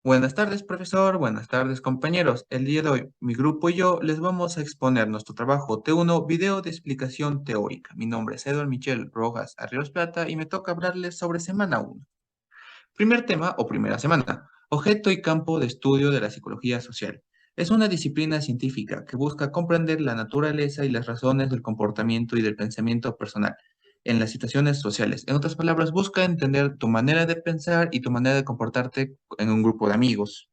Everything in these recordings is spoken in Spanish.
Buenas tardes, profesor. Buenas tardes, compañeros. El día de hoy, mi grupo y yo les vamos a exponer nuestro trabajo T1, video de explicación teórica. Mi nombre es Edward Michel Rojas Arrios Plata y me toca hablarles sobre semana 1. Primer tema o primera semana. Objeto y campo de estudio de la psicología social. Es una disciplina científica que busca comprender la naturaleza y las razones del comportamiento y del pensamiento personal en las situaciones sociales. En otras palabras, busca entender tu manera de pensar y tu manera de comportarte en un grupo de amigos.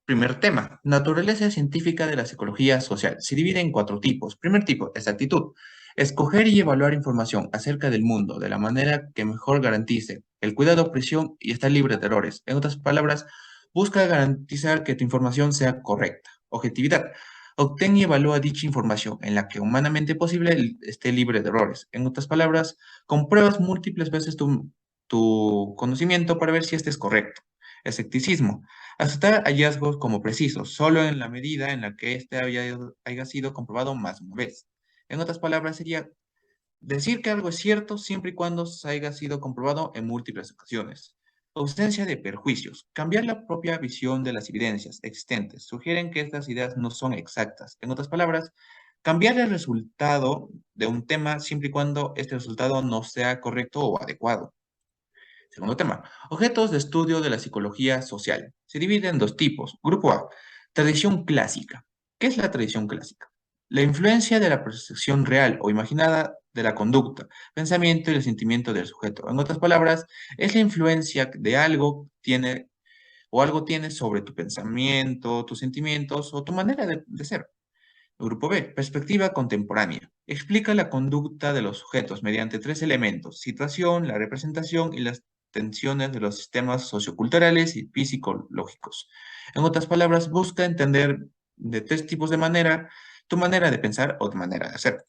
Primer tema, naturaleza científica de la psicología social. Se divide en 4 tipos. Primer tipo, es actitud. Escoger y evaluar información acerca del mundo de la manera que mejor garantice el cuidado, presión y estar libre de errores. En otras palabras, busca garantizar que tu información sea correcta. Objetividad. Obtén y evalúa dicha información en la que humanamente posible esté libre de errores. En otras palabras, compruebas múltiples veces tu conocimiento para ver si este es correcto. Escepticismo. Aceptar hallazgos como precisos, solo en la medida en la que éste haya sido comprobado más de una vez. En otras palabras, sería decir que algo es cierto siempre y cuando se haya sido comprobado en múltiples ocasiones. Ausencia de perjuicios. Cambiar la propia visión de las evidencias existentes. Sugieren que estas ideas no son exactas. En otras palabras, cambiar el resultado de un tema siempre y cuando este resultado no sea correcto o adecuado. Segundo tema, objetos de estudio de la psicología social. Se divide en 2 tipos. Grupo A, tradición clásica. ¿Qué es la tradición clásica? La influencia de la percepción real o imaginada de la conducta, pensamiento y el sentimiento del sujeto. En otras palabras, es la influencia de algo tiene sobre tu pensamiento, tus sentimientos o tu manera de ser. Grupo B, perspectiva contemporánea. Explica la conducta de los sujetos mediante 3 elementos: situación, la representación y las tensiones de los sistemas socioculturales y psicológicos. En otras palabras, busca entender de 3 tipos de manera tu manera de pensar o de manera de hacer.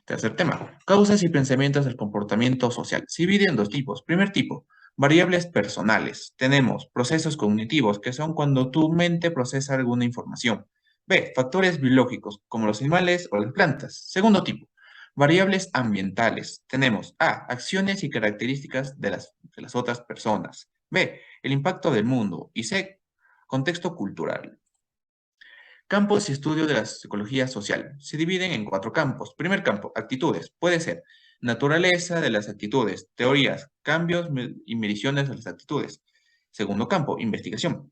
Tercer tema, causas y pensamientos del comportamiento social. Se divide en 2 tipos. Primer tipo, variables personales. Tenemos procesos cognitivos, que son cuando tu mente procesa alguna información. B, factores biológicos, como los animales o las plantas. Segundo tipo, variables ambientales. Tenemos A, acciones y características de las otras personas. B, el impacto del mundo. Y C, contexto cultural. Campos y estudio de la psicología social. Se dividen en 4 campos. Primer campo, actitudes. Puede ser naturaleza de las actitudes, teorías, cambios y mediciones de las actitudes. Segundo campo, investigación.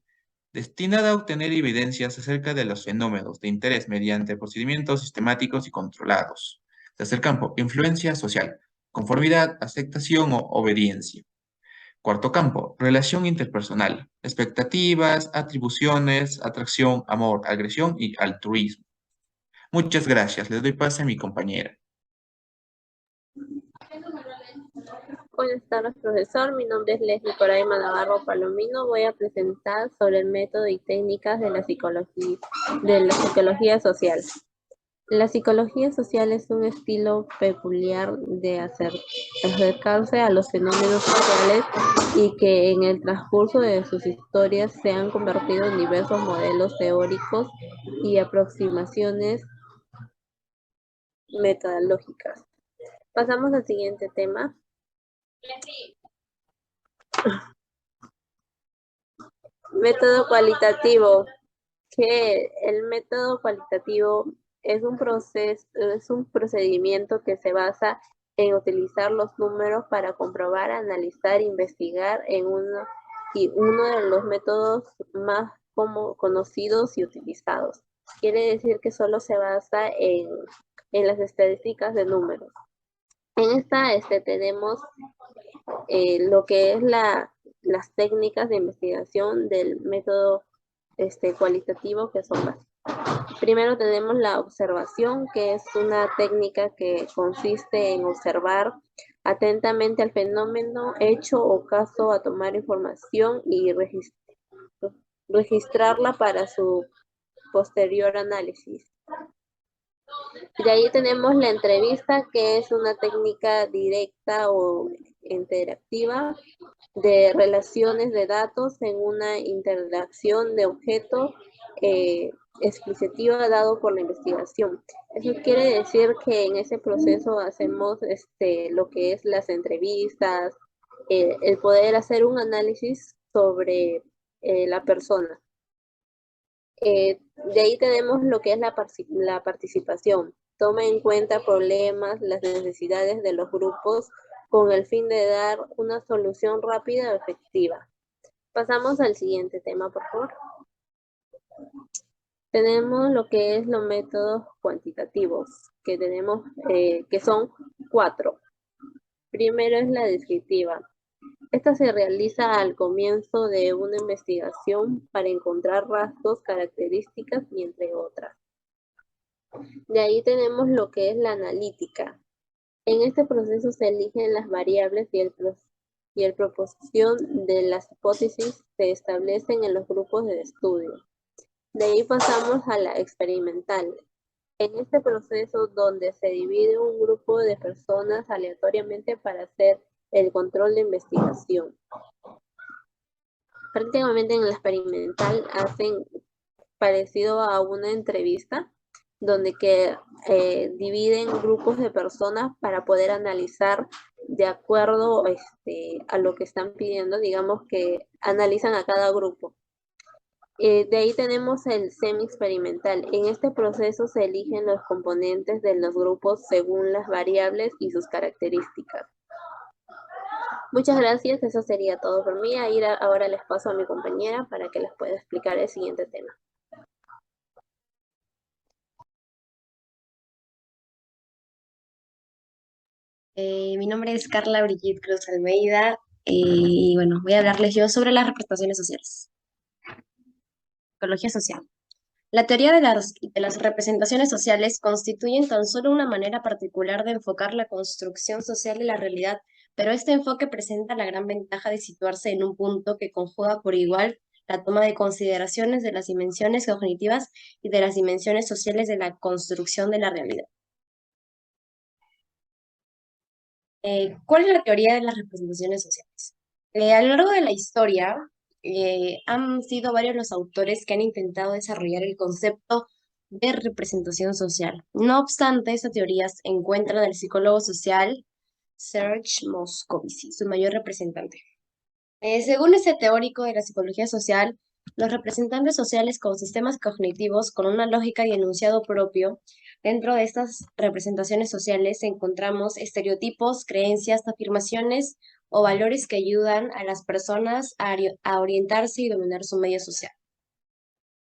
Destinada a obtener evidencias acerca de los fenómenos de interés mediante procedimientos sistemáticos y controlados. Tercer campo, influencia social. Conformidad, aceptación o obediencia. Cuarto campo, relación interpersonal, expectativas, atribuciones, atracción, amor, agresión y altruismo. Muchas gracias. Le doy pase a mi compañera. Buenas tardes, profesor. Mi nombre es Leslie Coraima Navarro Palomino. Voy a presentar sobre el método y técnicas de la psicología social. La psicología social es un estilo peculiar de acercarse a los fenómenos sociales y que en el transcurso de sus historias se han convertido en diversos modelos teóricos y aproximaciones metodológicas. Pasamos al siguiente tema. Método cualitativo. Que el método cualitativo es un procedimiento que se basa en utilizar los números para comprobar, analizar, investigar uno de los métodos más conocidos y utilizados. Quiere decir que solo se basa en las estadísticas de números. En esta tenemos lo que es las técnicas de investigación del método cualitativo, que son básicas. Primero tenemos la observación, que es una técnica que consiste en observar atentamente al fenómeno, hecho o caso, a tomar información y registrarla para su posterior análisis. De ahí tenemos la entrevista, que es una técnica directa o interactiva de relaciones de datos en una interacción de objeto explicativa dado por la investigación. Eso quiere decir que en ese proceso hacemos lo que es las entrevistas, el poder hacer un análisis sobre la persona. De ahí tenemos lo que es la participación. Toma en cuenta problemas, las necesidades de los grupos con el fin de dar una solución rápida o efectiva. Pasamos al siguiente tema, por favor. Tenemos lo que es los métodos cuantitativos, que tenemos, que son 4. Primero es la descriptiva. Esta se realiza al comienzo de una investigación para encontrar rasgos, características y entre otras. De ahí tenemos lo que es la analítica. En este proceso se eligen las variables y el proposición de las hipótesis se establecen en los grupos de estudio. De ahí pasamos a la experimental. En este proceso donde se divide un grupo de personas aleatoriamente para hacer el control de investigación. Prácticamente en la experimental hacen parecido a una entrevista donde dividen grupos de personas para poder analizar de acuerdo a lo que están pidiendo, digamos que analizan a cada grupo. De ahí tenemos el semi-experimental. En este proceso se eligen los componentes de los grupos según las variables y sus características. Muchas gracias, eso sería todo por mí. Ahora les paso a mi compañera para que les pueda explicar el siguiente tema. Mi nombre es Carla Brigitte Cruz Almeida y bueno, voy a hablarles yo sobre las representaciones sociales. Psicología social. La teoría de las representaciones sociales constituyen tan solo una manera particular de enfocar la construcción social de la realidad, pero este enfoque presenta la gran ventaja de situarse en un punto que conjuga por igual la toma de consideraciones de las dimensiones cognitivas y de las dimensiones sociales de la construcción de la realidad. ¿Cuál es la teoría de las representaciones sociales? A lo largo de la historia, han sido varios los autores que han intentado desarrollar el concepto de representación social. No obstante, esta teoría se encuentra en el psicólogo social Serge Moscovici, su mayor representante. Según este teórico de la psicología social, los representantes sociales con sistemas cognitivos con una lógica y enunciado propio. Dentro de estas representaciones sociales encontramos estereotipos, creencias, afirmaciones o valores que ayudan a las personas a orientarse y dominar su medio social.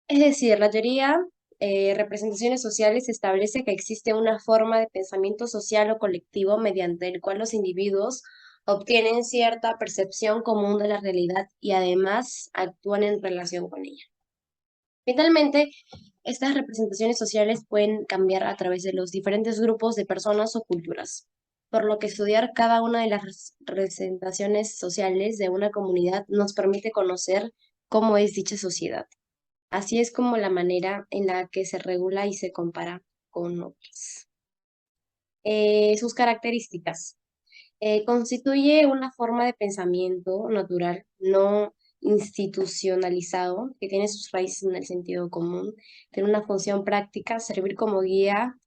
Es decir, la teoría representaciones sociales establece que existe una forma de pensamiento social o colectivo mediante el cual los individuos obtienen cierta percepción común de la realidad y además actúan en relación con ella. Finalmente, estas representaciones sociales pueden cambiar a través de los diferentes grupos de personas o culturas, por lo que estudiar cada una de las representaciones sociales de una comunidad nos permite conocer cómo es dicha sociedad. Así es como la manera en la que se regula y se compara con otras. Sus características. Constituye una forma de pensamiento natural, no institucionalizado, que tiene sus raíces en el sentido común, tiene una función práctica, servir como guía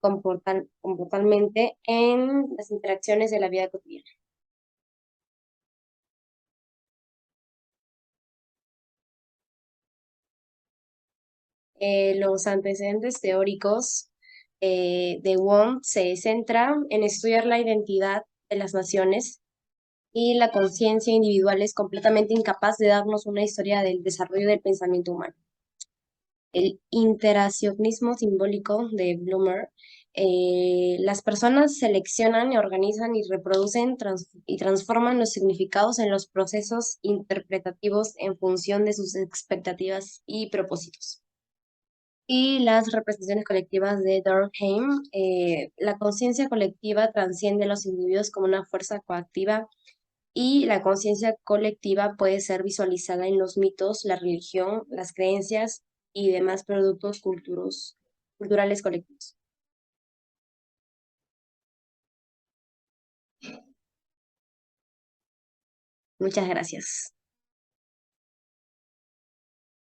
comportalmente en las interacciones de la vida cotidiana. Los antecedentes teóricos de Wundt se centran en estudiar la identidad de las naciones y la conciencia individual es completamente incapaz de darnos una historia del desarrollo del pensamiento humano. El interaccionismo simbólico de Blumer, las personas seleccionan, organizan y reproducen y transforman los significados en los procesos interpretativos en función de sus expectativas y propósitos. Y las representaciones colectivas de Durkheim, la conciencia colectiva trasciende a los individuos como una fuerza coactiva y la conciencia colectiva puede ser visualizada en los mitos, la religión, las creencias y demás productos culturales colectivos. Muchas gracias.